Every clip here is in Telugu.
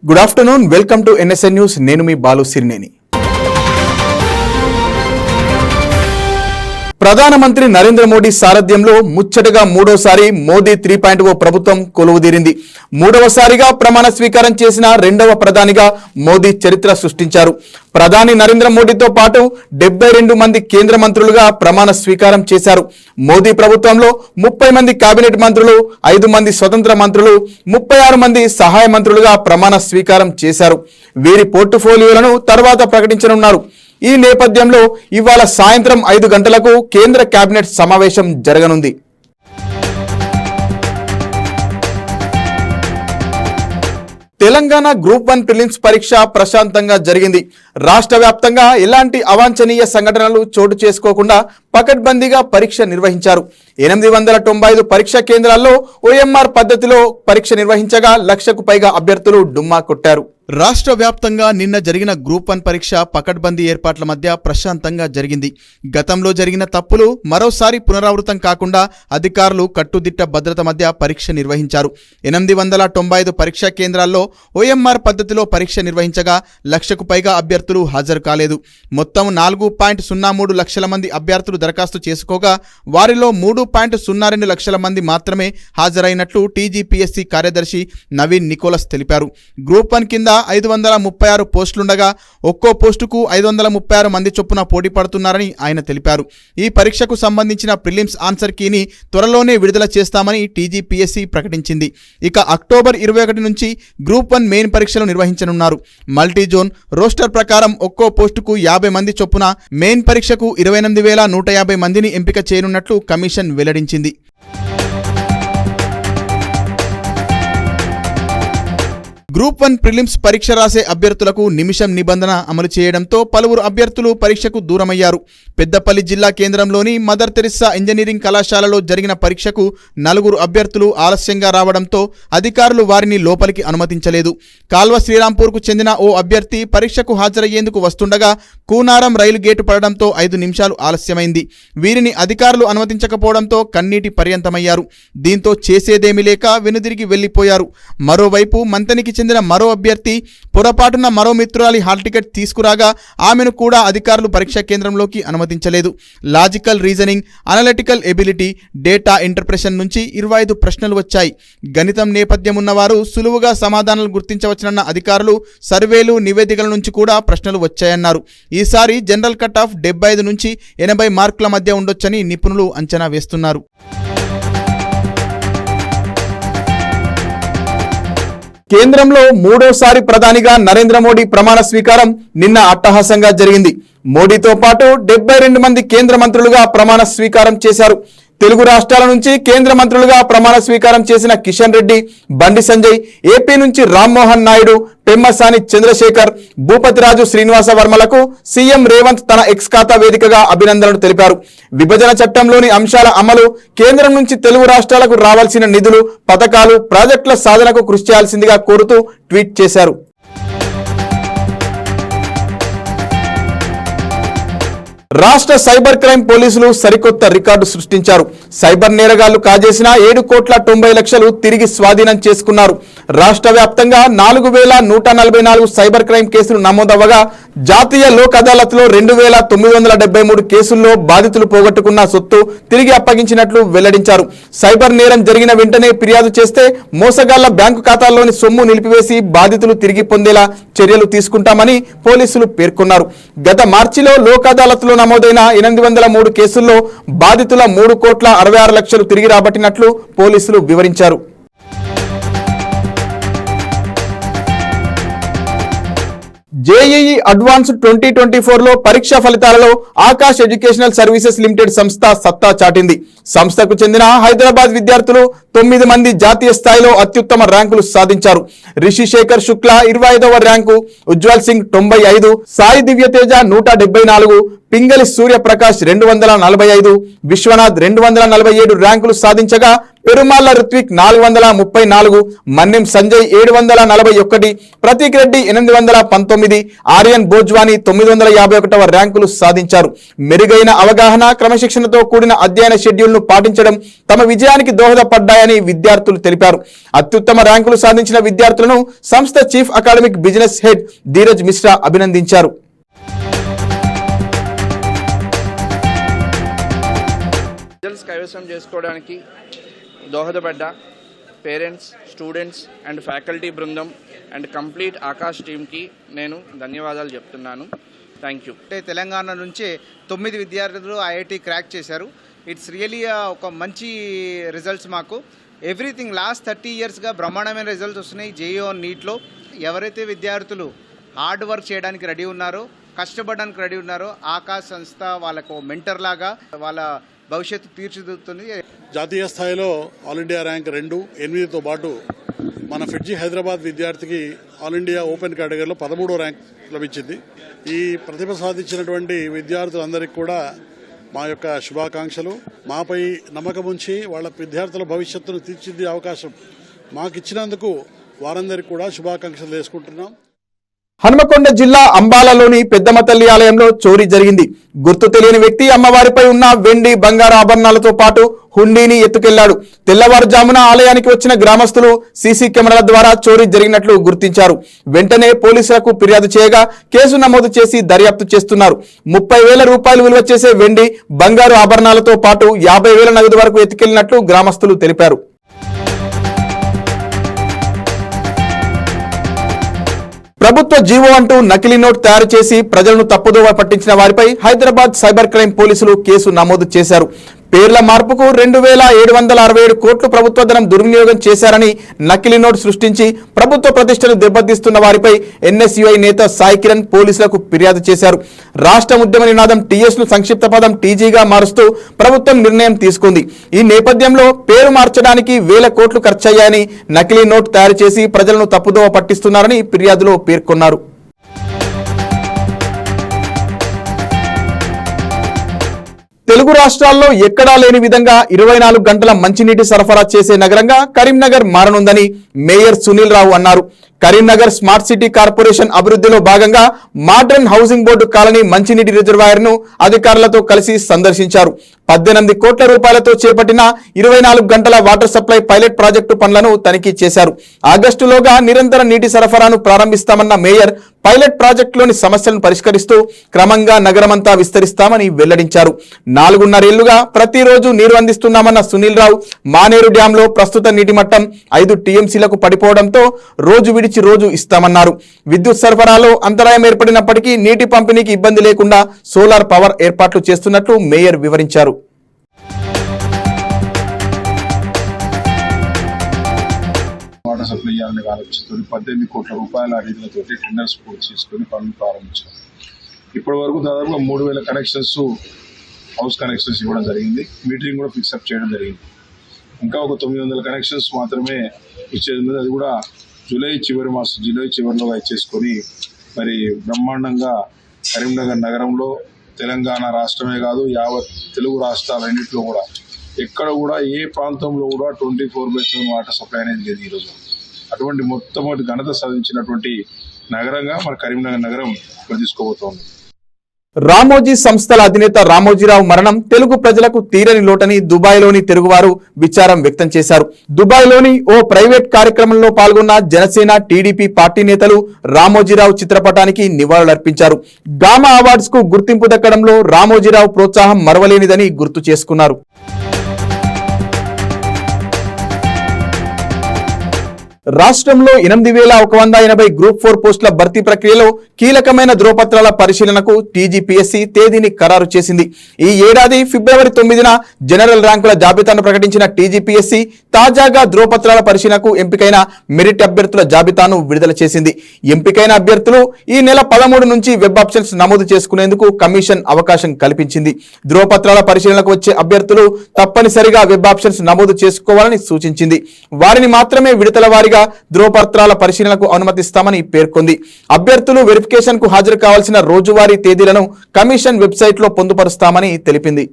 Good afternoon, welcome to NSN news. నేను మీ బాలు సిరినేని. ప్రధానమంత్రి నరేంద్ర మోడీ సారథ్యంలో ముచ్చటగా మూడోసారి మోదీ 3.0 ప్రభుత్వం కొలువుదీరింది. మూడవసారిగా ప్రమాణ స్వీకారం చేసిన రెండవ ప్రధానిగా మోదీ చరిత్ర సృష్టించారు. ప్రధాని నరేంద్ర మోడీతో పాటు 72 మంది కేంద్ర మంత్రులుగా ప్రమాణ స్వీకారం చేశారు. మోదీ ప్రభుత్వంలో 30 మంది కేబినెట్ మంత్రులు, 5 మంది స్వతంత్ర మంత్రులు, 36 మంది సహాయ మంత్రులుగా ప్రమాణ స్వీకారం చేశారు. వీరి పోర్టుఫోలియోలను తర్వాత ప్రకటించనున్నారు. ఈ నేపథ్యంలో ఇవాళ సాయంత్రం 5 గంటలకు కేంద్ర కేబినెట్ సమావేశం జరగనుంది. తెలంగాణ గ్రూప్ 1 ప్రిలిమ్స్ పరీక్ష ప్రశాంతంగా జరిగింది. రాష్ట్ర వ్యాప్తంగా ఎలాంటి అవాంఛనీయ సంఘటనలు చోటు చేసుకోకుండా పకడ్బందీగా పరీక్ష నిర్వహించారు. 895 పరీక్షా కేంద్రాల్లో OMR పద్ధతిలో పరీక్ష నిర్వహించగా 1,00,000కు పైగా అభ్యర్థులు డుమ్మా కొట్టారు. రాష్ట్ర వ్యాప్తంగా నిన్న జరిగిన గ్రూప్ 1 పరీక్ష పకడ్బందీ ఏర్పాట్ల మధ్య ప్రశాంతంగా జరిగింది. గతంలో జరిగిన తప్పులు మరోసారి పునరావృతం కాకుండా అధికారులు కట్టుదిట్ట భద్రత మధ్య పరీక్ష నిర్వహించారు. 895 పరీక్షా కేంద్రాల్లో OMR పద్ధతిలో పరీక్ష నిర్వహించగా 1,00,000కు పైగా అభ్యర్థులు హాజరు కాలేదు. మొత్తం 4.03 లక్షల మంది అభ్యర్థులు దరఖాస్తు చేసుకోగా వారిలో 3.02 లక్షల మంది మాత్రమే హాజరైనట్లు TGPSC కార్యదర్శి నవీన్ నికోలస్ తెలిపారు. గ్రూప్ 1 కింద 536 పోస్టులుండగా ఒక్కో పోస్టుకు 536 మంది చొప్పున పోటీ పడుతున్నారని ఆయన తెలిపారు. ఈ పరీక్షకు సంబంధించిన ప్రిలిమ్స్ ఆన్సర్ కీని త్వరలోనే విడుదల చేస్తామని TGPSC ప్రకటించింది. ఇక అక్టోబర్ 21 నుంచి గ్రూప్ 1 మెయిన్ పరీక్షలు నిర్వహించనున్నారు. మల్టీ జోన్ రోస్టర్ ప్రకారం ఒక్కో పోస్టుకు 50 మంది చొప్పున మెయిన్ పరీక్షకు 28,150 మందిని ఎంపిక చేయనున్నట్లు కమిషన్ వెల్లడించింది. గ్రూప్ 1 ప్రిలిమ్స్ పరీక్ష రాసే అభ్యర్థులకు నిమిషం నిబంధన అమలు చేయడంతో పలువురు అభ్యర్థులు పరీక్షకు దూరమయ్యారు. పెద్దపల్లి జిల్లా కేంద్రంలోని మదర్ తెరిస్సా ఇంజనీరింగ్ కళాశాలలో జరిగిన పరీక్షకు 4 అభ్యర్థులు ఆలస్యంగా రావడంతో అధికారులు వారిని లోపలికి అనుమతించలేదు. కాల్వ శ్రీరాంపూర్కు చెందిన ఓ అభ్యర్థి పరీక్షకు హాజరయ్యేందుకు వస్తుండగా కూనారం రైలు గేటు పడడంతో 5 నిమిషాలు ఆలస్యమైంది. వీరిని అధికారులు అనుమతించకపోవడంతో కన్నీటి పర్యంతమయ్యారు. దీంతో చేసేదేమీ లేక వెనుదిరిగి వెళ్లిపోయారు. మరోవైపు మంతనికి చెందిన మరో అభ్యర్థి పొరపాటున మరో మిత్రురాలి హాల్ టికెట్ తీసుకురాగా ఆమెను కూడా అధికారులు పరీక్షా కేంద్రంలోకి అనుమతించలేదు. Logical reasoning, analytical ability, data interpretation నుంచి 25 ప్రశ్నలు వచ్చాయి. గణితం నేపథ్యం ఉన్నవారు సులువుగా సమాధానాలు గుర్తించవచ్చునన్న అధికారులు సర్వేలు, నివేదికల నుంచి కూడా ప్రశ్నలు వచ్చాయన్నారు. ఈసారి జనరల్ కట్ ఆఫ్ 75 నుంచి 80 మార్కుల మధ్య ఉండొచ్చని నిపుణులు అంచనా వేస్తున్నారు. కేంద్రంలో మూడోసారి ప్రధానిగా నరేంద్ర మోడీ ప్రమాణ స్వీకారం నిన్న అట్టహాసంగా జరిగింది. మోడీతో పాటు 72 మంది కేంద్ర మంత్రులుగా ప్రమాణ స్వీకారం చేశారు. తెలుగు రాష్ట్రాల నుంచి కేంద్ర మంత్రులుగా ప్రమాణ స్వీకారం చేసిన కిషన్ రెడ్డి, బండి సంజయ్, ఏపీ నుంచి రామ్మోహన్ నాయుడు, పెమ్మసాని చంద్రశేఖర్, భూపతిరాజు శ్రీనివాస వర్మలకు సీఎం రేవంత్ తన ఎక్స్ ఖాతా వేదికగా అభినందనలు తెలిపారు. విభజన చట్టంలోని అంశాల అమలు, కేంద్రం నుంచి తెలుగు రాష్ట్రాలకు రావాల్సిన నిధులు, పథకాలు, ప్రాజెక్టుల సాధనకు కృషి చేయాల్సిందిగా కోరుతూ ట్వీట్ చేశారు. రాష్ట్ర సైబర్ క్రైమ్ పోలీసులు సరికొత్త రికార్డు సృష్టించారు. సైబర్ నేరగాళ్లు కాజేసిన 7,90 లక్షలు తిరిగి స్వాధీనం చేసుకున్నారు. రాష్ట్ర వ్యాప్తంగా 4,144 సైబర్ క్రైమ్ కేసులు నమోదవగా జాతీయ లోక్ అదాలత్లో 2,973 కేసుల్లో బాధితులు పోగొట్టుకున్న సొత్తు తిరిగి అప్పగించినట్లు వెల్లడించారు. సైబర్ నేరం జరిగిన వెంటనే ఫిర్యాదు చేస్తే మోసగాళ్ల బ్యాంకు ఖాతాల్లోని సొమ్ము నిలిపివేసి బాధితులు తిరిగి పొందేలా చర్యలు తీసుకుంటామని పోలీసులు పేర్కొన్నారు. గత మార్చిలో లోక్ అదాలత్లో నమోదైన 803 కేసుల్లో బాధితుల 3,66 లక్షలు తిరిగి రాబట్టినట్లు పోలీసులు వివరించారు. జేఈఈ అడ్వాన్స్డ్ 2024లో పరీక్షా ఫలితాలలో ఆకాష్ ఎడ్యుకేషనల్ సర్వీసెస్ లిమిటెడ్ సంస్థ సత్తా చాటింది. సంస్థకు చెందిన హైదరాబాద్ విద్యార్థులు 9 మంది జాతీయ స్థాయిలో అత్యుత్తమ ర్యాంకులు సాధించారు. రిషిశేఖర్ శుక్లా 25వ ర్యాంకు, ఉజ్వల్ సింగ్ 95, సాయి దివ్యతేజ 174, పింగళి సూర్యప్రకాష్ 245, విశ్వనాథ్ 247 ర్యాంకులు సాధించగా పెరుమాళ్ల రుత్విక్ 434, మన్యం సంజయ్ 741, ప్రతీక్ రెడ్డి 819, ఆర్యన్ భోజ్వాని 951వ ర్యాంకులు సాధించారు. మెరుగైన అవగాహన, క్రమశిక్షణతో కూడిన అధ్యయన షెడ్యూల్ను పాటించడం తమ విజయానికి దోహదపడ్డాయని విద్యార్థులు తెలిపారు. అత్యుత్తమ ర్యాంకులు సాధించిన విద్యార్థులను సంస్థ chief academic business head Dheeraj Mishra అభినందించారు. కైవసం చేసుకోవడానికి దోహదపడ్డ పేరెంట్స్, స్టూడెంట్స్ అండ్ ఫ్యాకల్టీ బృందం అండ్ కంప్లీట్ ఆకాష్ టీమ్కి నేను ధన్యవాదాలు చెప్తున్నాను. Thank you. తెలంగాణ నుంచే 9 విద్యార్థులు ఐఐటి క్రాక్ చేశారు. ఇట్స్ రియలీ ఒక మంచి రిజల్ట్స్ మాకు. ఎవ్రీథింగ్ లాస్ట్ 30 ఇయర్స్గా బ్రహ్మాండమైన రిజల్ట్స్ వస్తున్నాయి. జేఈఓ నీట్లో ఎవరైతే విద్యార్థులు హార్డ్ వర్క్ చేయడానికి రెడీ ఉన్నారో, కష్టపడడానికి రెడీ ఉన్నారో, ఆకాష్ సంస్థ వాళ్ళకు మెంటర్ లాగా వాళ్ళ భవిష్యత్తు తీర్చిదిద్దుతుంది. జాతీయ స్థాయిలో ఆల్ ఇండియా ర్యాంక్ 2, 8తో పాటు మన ఫిడ్జీ హైదరాబాద్ విద్యార్థికి ఆల్ ఇండియా ఓపెన్ కేటగిరీలో 13వ ర్యాంక్ లభించింది. ఈ ప్రతిభ సాధించినటువంటి విద్యార్థులందరికీ కూడా మా యొక్క శుభాకాంక్షలు. మాపై నమ్మకం ఉంచి వాళ్ళ విద్యార్థుల భవిష్యత్తును తీర్చిదిద్దే అవకాశం మాకు ఇచ్చినందుకు వారందరికీ కూడా శుభాకాంక్షలు చేసుకుంటున్నాం. హనుమకొండ జిల్లా అంబాలలోని పెద్దమ్మ తల్లి ఆలయంలో చోరీ జరిగింది. గుర్తు తెలియని వ్యక్తి అమ్మవారిపై ఉన్న వెండి, బంగారు ఆభరణాలతో పాటు హుండీని ఎత్తుకెళ్లాడు. తెల్లవారుజామున ఆలయానికి వచ్చిన గ్రామస్తులు సీసీ కెమెరాల ద్వారా చోరీ జరిగినట్లు గుర్తించారు. వెంటనే పోలీసులకు ఫిర్యాదు చేయగా కేసు నమోదు చేసి దర్యాప్తు చేస్తున్నారు. 30,000 రూపాయలు విలువ చేసే వెండి, బంగారు ఆభరణాలతో పాటు 50,000 నగదు వరకు ఎత్తుకెళ్లినట్లు గ్రామస్తులు తెలిపారు. ప్రభుత్వ జీవో అంటూ నకిలీ నోట్ తయారు చేసి ప్రజలను తప్పుదోవ పట్టించిన వారిపై హైదరాబాద్ సైబర్ క్రైమ్ పోలీసులు కేసు నమోదు చేశారు. పేర్ల మార్పుకు 2,767 కోట్లు ప్రభుత్వ ధనం దుర్వినియోగం చేశారని నకిలీ నోట్ సృష్టించి ప్రభుత్వ ప్రతిష్టను దెబ్బతీస్తున్న వారిపై ఎన్ఎస్యుఐ నేత సాయి కిరణ్ పోలీసులకు ఫిర్యాదు చేశారు. రాష్ట్ర ఉద్యమ నినాదం టీఎస్ ను సంక్షిప్త పదం టీజీగా మారుస్తూ ప్రభుత్వం నిర్ణయం తీసుకుంది. ఈ నేపథ్యంలో పేరు మార్చడానికి 1,000 కోట్లు ఖర్చయ్యాయని నకిలీ నోట్ తయారు చేసి ప్రజలను తప్పుదోవ పట్టిస్తున్నారని ఫిర్యాదులో పేర్కొన్నారు. తెలుగు రాష్ట్రాల్లో ఎక్కడా లేని విధంగా 24 గంటల మంచినీటి సరఫరా చేసే నగరంగా కరీంనగర్ మారనుందని మేయర్ సునీల్ రావు అన్నారు. కరీంనగర్ స్మార్ట్ సిటీ కార్పొరేషన్ అభివృద్ధిలో భాగంగా మోడర్న్ హౌసింగ్ బోర్డు కాలనీ మంచినీటి రిజర్వాయర్ ను అధికారులతో కలిసి సందర్శించారు. 18 కోట్ల రూపాయలతో చేపట్టిన 24 గంటల వాటర్ సప్లై పైలట్ ప్రాజెక్టు పనులను తనిఖీ చేశారు. ఆగస్టులోగా నిరంతర నీటి సరఫరాను ప్రారంభిస్తామన్న మేయర్ పైలట్ ప్రాజెక్టులోని సమస్యలను పరిష్కరిస్తూ క్రమంగా నగరమంతా విస్తరిస్తామని వెల్లడించారు. 4.5 ఏళ్లుగా ప్రతిరోజు నీరు అందిస్తున్నామన్న సునీల్ రావు మానేరు డ్యాంలో ప్రస్తుత నీటి మట్టం 5 టీఎంసీలకు పడిపోవడంతో రోజు విడిచి రోజు ఇస్తామన్నారు. విద్యుత్ సరఫరాలో అంతరాయం ఏర్పడినప్పటికీ నీటి పంపిణీకి ఇబ్బంది లేకుండా సోలార్ పవర్ ఏర్పాట్లు చేస్తున్నట్లు మేయర్ వివరించారు. వాటర్ సప్లై చేయాలనే ఆలోచనతో 18 కోట్ల రూపాయల నిధులతోటి టెండర్స్ పూర్తి చేసుకుని పనులు ప్రారంభించాం. ఇప్పటి వరకు దాదాపుగా 3,000 కనెక్షన్స్, హౌస్ కనెక్షన్స్ ఇవ్వడం జరిగింది. మీటరింగ్ కూడా ఫిక్సప్ చేయడం జరిగింది. ఇంకా ఒక 900 కనెక్షన్స్ మాత్రమే ఇచ్చేది ఉంది. అది కూడా జూలై చివరిలో ఇచ్చేసుకొని మరి బ్రహ్మాండంగా కరీంనగర్ నగరంలో తెలంగాణ రాష్ట్రమే కాదు యావత్ తెలుగు రాష్ట్రాలన్నింటిలో కూడా ఎక్కడ కూడా ఏ ప్రాంతంలో కూడా 24/7 వాటర్ సప్లై అనేది లేదు ఈరోజు. అటువంటి మొట్టమొదటి ఘనత సాధించినటువంటి నగరంగా మన కరీంనగర్ నగరం ఇక్కడ తీసుకోబోతోంది. రామోజీ సంస్థల అధినేత రామోజీరావు మరణం తెలుగు ప్రజలకు తీరని లోటని దుబాయ్లోని తెలుగువారు విచారం వ్యక్తం చేశారు. దుబాయ్లోని ఓ ప్రైవేట్ కార్యక్రమంలో పాల్గొన్న జనసేన, టీడీపీ పార్టీ నేతలు రామోజీరావు చిత్రపటానికి నివాళులర్పించారు. గామా అవార్డ్స్ కు గుర్తింపు దక్కడంలో రామోజీరావు ప్రోత్సాహం మరవలేనిదని గుర్తు చేసుకున్నారు. రాష్ట్రంలో 8,180 గ్రూప్ 4 పోస్టుల భర్తీ ప్రక్రియలో కీలకమైన ధ్రువపత్రాల పరిశీలనకు టీజీపీఎస్సీ తేదీని ఖరారు చేసింది. ఈ ఏడాది ఫిబ్రవరి 9న జనరల్ ర్యాంకుల జాబితాను ప్రకటించిన టీజీపీఎస్సీ తాజాగా ధ్రువపత్రాల పరిశీలనకు ఎంపికైన మెరిట్ అభ్యర్థుల జాబితాను విడుదల చేసింది. ఎంపికైన అభ్యర్థులు ఈ నెల 13 నుంచి వెబ్ ఆప్షన్స్ నమోదు చేసుకునేందుకు కమిషన్ అవకాశం కల్పించింది. ధ్రువపత్రాల పరిశీలనకు వచ్చే అభ్యర్థులు తప్పనిసరిగా వెబ్ ఆప్షన్స్ నమోదు చేసుకోవాలని సూచించింది. వారిని మాత్రమే విడతల వారీగా ధ్రువపత్రాల పరిశీలనకు అనుమతిస్తామని పేర్కొంది. అభ్యర్థులు వెరిఫికేషన్ కు హాజరు కావాల్సిన రోజువారీ తేదీలను కమిషన్ వెబ్సైట్ లో పొందుపరుస్తామని తెలిపింది.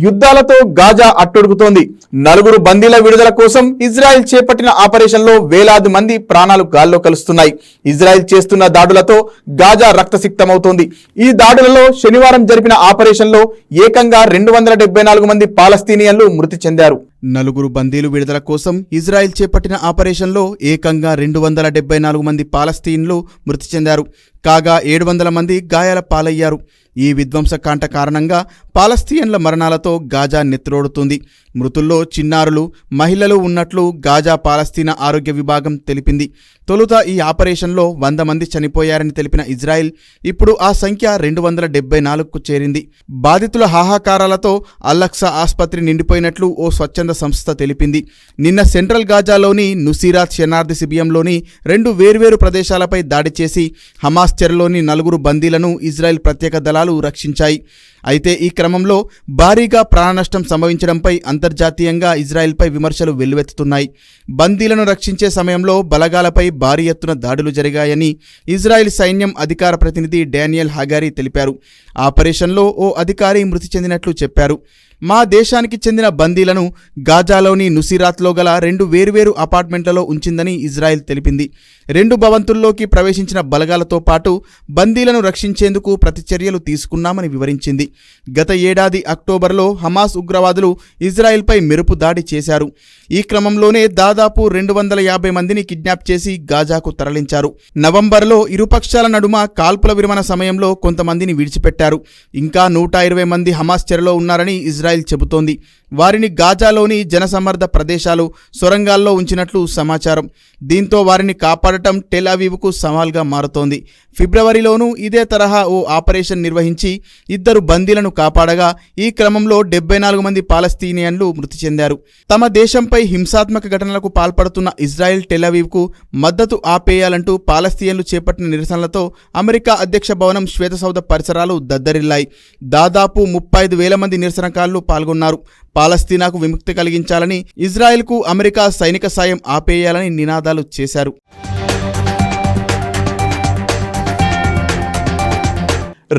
యుద్ధాలతో గాజా అట్టుడుగుతోంది. 4 బందీల విడుదల కోసం ఇజ్రాయెల్ చేపట్టిన ఆపరేషన్లో వేలాది మంది ప్రాణాలు గాల్లో కలుస్తున్నాయి. ఇజ్రాయెల్ చేస్తున్న దాడులతో గాజా రక్తసిక్తమవుతోంది. ఈ దాడులలో శనివారం జరిపిన ఆపరేషన్లో ఏకంగా 274 మంది పాలస్తీనియన్లు మృతి చెందారు. 4 బందీలు విడుదల కోసం ఇజ్రాయెల్ చేపట్టిన ఆపరేషన్లో ఏకంగా 274 మంది పాలస్తీన్లు మృతి చెందారు. కాగా 700 మంది గాయాల పాలయ్యారు. ఈ విధ్వంసకాండ కారణంగా పాలస్తీన్ల మరణాలతో గాజా నెత్తిరోడుతుంది. మృతుల్లో చిన్నారులు, మహిళలు ఉన్నట్లు గాజా పాలస్తీనా ఆరోగ్య విభాగం తెలిపింది. తొలుత ఈ ఆపరేషన్లో 100 మంది చనిపోయారని తెలిపిన ఇజ్రాయెల్ ఇప్పుడు ఆ సంఖ్య 274కు చేరింది. బాధితుల హాహాకారాలతో అల్లక్సా ఆసుపత్రి నిండిపోయినట్లు ఓ స్వచ్ఛంద సంస్థ తెలిపింది. నిన్న సెంట్రల్ గాజాలోని నుసీరాత్ శనార్థి శిబియంలోని 2 వేర్వేరు ప్రదేశాలపై దాడి చేసి హమాస్ చెరలోని 4 బందీలను ఇజ్రాయెల్ ప్రత్యేక దళాలు రక్షించాయి. అయితే ఈ క్రమంలో భారీగా ప్రాణనష్టం సంభవించడంపై అంతర్జాతీయంగా ఇజ్రాయెల్పై విమర్శలు వెల్లువెత్తుతున్నాయి. బందీలను రక్షించే సమయంలో బలగాలపై భారీ ఎత్తున దాడులు జరిగాయని ఇజ్రాయెల్ సైన్యం అధికార ప్రతినిధి డానియల్ హగారీ తెలిపారు. ఆపరేషన్లో ఓ అధికారి మృతి చెందినట్లు చెప్పారు. మా దేశానికి చెందిన బందీలను గాజాలోని నుసీరాత్లో గల 2 వేర్వేరు అపార్ట్మెంట్లలో ఉంచిందని ఇజ్రాయెల్ తెలిపింది. 2 భవంతుల్లోకి ప్రవేశించిన బలగాలతో పాటు బందీలను రక్షించేందుకు ప్రతిచర్యలు తీసుకున్నామని వివరించింది. గత ఏడాది అక్టోబర్లో హమాస్ ఉగ్రవాదులు ఇజ్రాయెల్పై మెరుపు దాడి చేశారు. ఈ క్రమంలోనే దాదాపు 250 మందిని కిడ్నాప్ చేసి గాజాకు తరలించారు. నవంబర్లో ఇరుపక్షాల నడుమ కాల్పుల విరమణ సమయంలో కొంతమందిని విడిచిపెట్టారు. ఇంకా 120 మంది హమాస్ చెరలో ఉన్నారని ఇజ్రాయెల్ చెబుతోంది. వారిని గాజాలోని జనసమ్మర్ద ప్రదేశాలు, సొరంగాల్లో ఉంచినట్లు సమాచారం. దీంతో వారిని కాపాడటం టెల్ అవీవ్కు సవాల్గా మారుతోంది. ఫిబ్రవరిలోనూ ఇదే తరహా ఓ ఆపరేషన్ నిర్వహించి 2 బందీలను కాపాడగా ఈ క్రమంలో 74 మంది పాలస్తీనియన్లు మృతి చెందారు. తమ దేశంపై హింసాత్మక ఘటనలకు పాల్పడుతున్న ఇజ్రాయెల్ టెల్ అవీవ్కు మద్దతు ఆపేయాలంటూ పాలస్తీన్లు చేపట్టిన నిరసనలతో అమెరికా అధ్యక్ష భవనం శ్వేతసౌధ పరిసరాలు దద్దరిల్లాయి. దాదాపు 35,000 మంది నిరసనకారులు పాల్గొన్నారు. పాలస్తీనాకు విముక్తి కలిగించాలని, ఇజ్రాయెల్కు అమెరికా సైనిక సాయం ఆపేయాలని నినాదాలు చేశారు.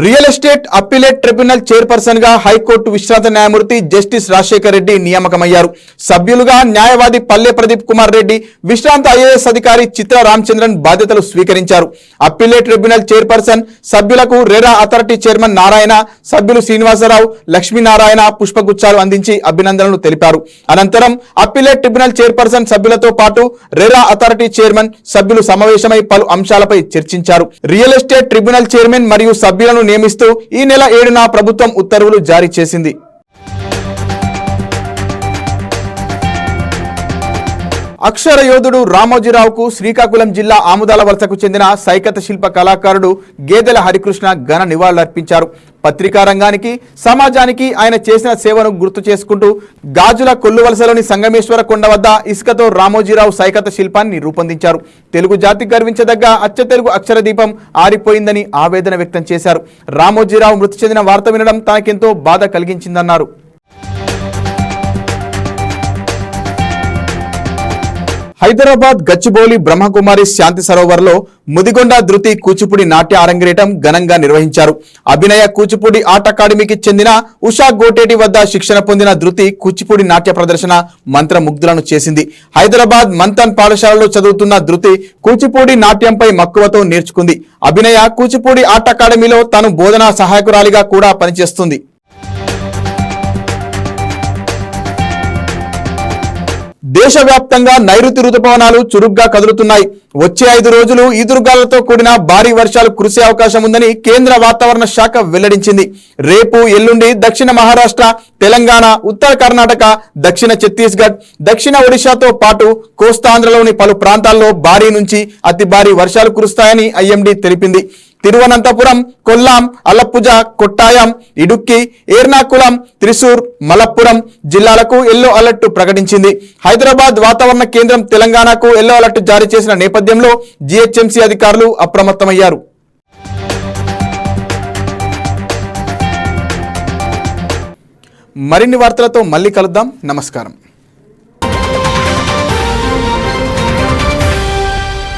Real estate appellate tribunal chairperson గా హైకోర్టు విశ్రాంత న్యాయమూర్తి జస్టిస్ రాజశేఖర్ రెడ్డి నియామకమయ్యారు. సభ్యులుగా న్యాయవాది పల్లె ప్రదీప్ కుమార్ రెడ్డి, విశ్రాంత ఐఏఎస్ అధికారి చిత్ర రామచంద్రన్ బాధ్యతలు స్వీకరించారు. అప్పీలేట్ ట్రిబ్యునల్ చైర్పర్సన్ సభ్యులకు రెరా అథారిటీ చైర్మన్ నారాయణ, సభ్యులు శ్రీనివాసరావు, లక్ష్మీనారాయణ పుష్పగుచ్చాలు అందించి అభినందనలు తెలిపారు. అనంతరం అప్పీలేట్ ట్రిబ్యునల్ చైర్పర్సన్ సభ్యులతో పాటు రెరా అథారిటీ చైర్మన్ సభ్యులు సమావేశమై పలు అంశాలపై చర్చించారు. రియల్ ఎస్టేట్ ట్రిబ్యునల్ చైర్మన్ మరియు సభ్యులను నియమిస్తూ ఈ నెల 7న ప్రభుత్వం ఉత్తర్వులు జారీ చేసింది. అక్షర యోధుడు రామోజీరావుకు శ్రీకాకుళం జిల్లా ఆముదాల వలసకు చెందిన సైకత శిల్ప కళాకారుడు గేదెల హరికృష్ణ ఘన నివాళులర్పించారు. పత్రికా రంగానికి, సమాజానికి ఆయన చేసిన సేవను గుర్తు చేసుకుంటూ గాజుల కొల్లువలసలోని సంగమేశ్వర కొండ వద్ద ఇసుకతో రామోజీరావు సైకత శిల్పాన్ని రూపొందించారు. తెలుగు జాతి గర్వించదగ్గ అచ్చ తెలుగు అక్షర దీపం ఆరిపోయిందని ఆవేదన వ్యక్తం చేశారు. రామోజీరావు మృతి చెందిన వార్త వినడం తనకెంతో బాధ కలిగించిందన్నారు. హైదరాబాద్ గచ్చిబౌలి బ్రహ్మకుమారి శాంతి సరోవర్లో ముదిగొండ ధృతి కూచిపూడి నాట్య అరంగేటం ఘనంగా నిర్వహించారు. అభినయ కూచిపూడి ఆర్ట్ అకాడమీకి చెందిన ఉషా గోటేటి వద్ద శిక్షణ పొందిన ధృతి కూచిపూడి నాట్య ప్రదర్శన మంత్రముగ్ధులను చేసింది. హైదరాబాద్ మంతన్ పాఠశాలలో చదువుతున్న ధృతి కూచిపూడి నాట్యంపై మక్కువతో నేర్చుకుంది. అభినయ కూచిపూడి ఆర్ట్ అకాడమీలో తాను బోధనా సహాయకురాలిగా కూడా పనిచేస్తుంది. దేశవ్యాప్తంగా నైరుతి రుతుపవనాలు చురుగ్గా కదులుతున్నాయి. వచ్చే 5 రోజులు ఈదురుగాలతో కూడిన భారీ వర్షాలు కురిసే అవకాశం ఉందని కేంద్ర వాతావరణ శాఖ వెల్లడించింది. రేపు, ఎల్లుండి దక్షిణ మహారాష్ట్ర, తెలంగాణ, ఉత్తర కర్ణాటక, దక్షిణ ఛత్తీస్గఢ్, దక్షిణ ఒడిశాతో పాటు కోస్తాంధ్రలోని పలు ప్రాంతాల్లో భారీ నుంచి అతి భారీ వర్షాలు కురుస్తాయని ఐఎండీ తెలిపింది. తిరువనంతపురం, కొల్లాం, అలప్పుజ, కొట్టాయం, ఇడుక్కి, ఎర్నాకుళం, త్రిశూర్, మలప్పురం జిల్లాలకు ఎల్లో అలర్ట్ ప్రకటించింది. హైదరాబాద్ వాతావరణ కేంద్రం తెలంగాణకు ఎల్లో అలర్ట్ జారీ చేసిన నేపథ్యంలో జీహెచ్ఎంసీ అధికారులు అప్రమత్తమయ్యారు. మరిన్ని వార్తలతో మళ్ళీ కలుద్దాం. నమస్కారం.